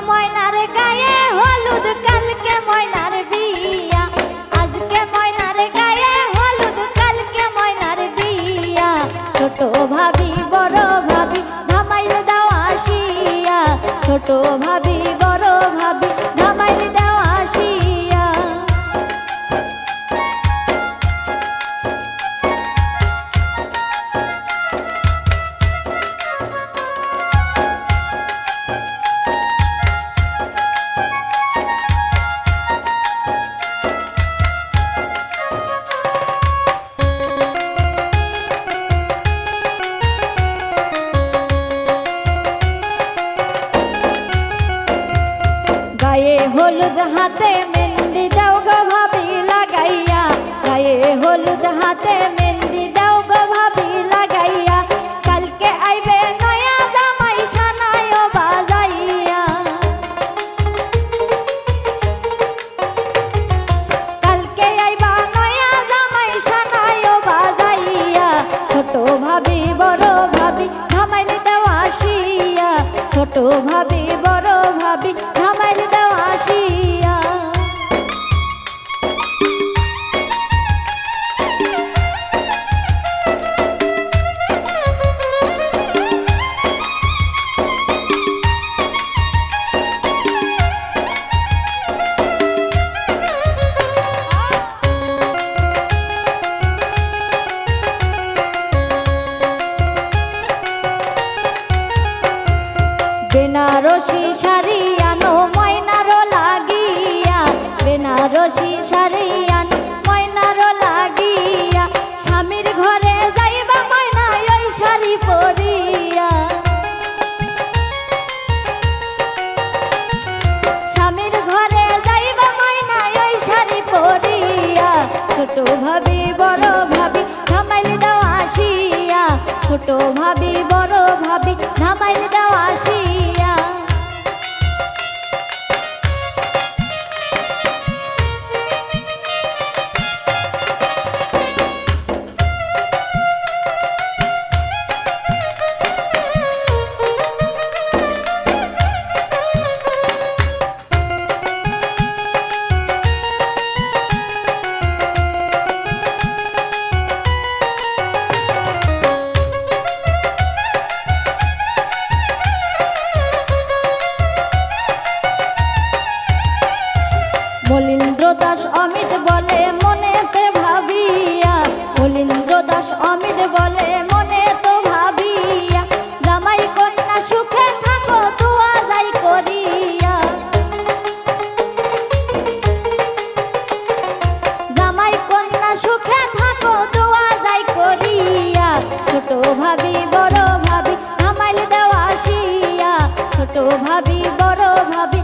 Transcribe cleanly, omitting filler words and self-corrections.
ময়নার গায়ে হলুদ কালকে ময়নার বিয়া, আজকে ময়নার গায়ে হলুদ কালকে ময়নার বিয়া। ছোট ভাবি বড় ভাবি ধামাইল দাও আসিয়া, ছোট ভাবি বড় ভাবি ধামাইল দাও আসিয়া। গায়ে হলুদ হাতে মেহেন্দি দাও গো ভাবি লাগাইয়া, গায়ে হলুদ হাতে মেহেন্দি দাও গো ভাবি লাগাইয়া। কালকে আইবে নয়া জামাই সানায় বাজাইয়া, কালকে আইবা নয়া জামাই সানায় বাজাইয়া। ছোট ভাবি বড় ভাবি ধামাইল দাও আসিয়া, ছোট ভাবি বড় ভাবি ধামাইল দাও আসিয়া। বেনারসি শাড়ি আনো ময়নারো লাগিয়া, বেনারসি শাড়ি আনো ময়নারো লাগিয়া। স্বামীর ঘরে যাইবা ময়না ওই শাড়ি পরিয়া, স্বামীর ঘরে যাইবা ময়না ওই শাড়ি পরিয়া। ছোট ভাবি বড় ভাবি ধামাইল দাও আসিয়া, ছোট ভাবি বড় ভাবি ধামাইল দাও আসিয়া। মলীন্দ্র দাস অমিত বলে মনেতে ভাবিয়া, মলীন্দ্র দাস অমিত বলে মনে তো ভাবিয়া। জামাই কন্যা সুখে থাকো দোয়া যাই করিয়া, জামাই কন্যা সুখে থাকো দোয়া যাই করিয়া। ছোট ভাবি বড় ভাবি ধামাইল দাও আসিয়া, ছোট ভাবি বড় ভাবি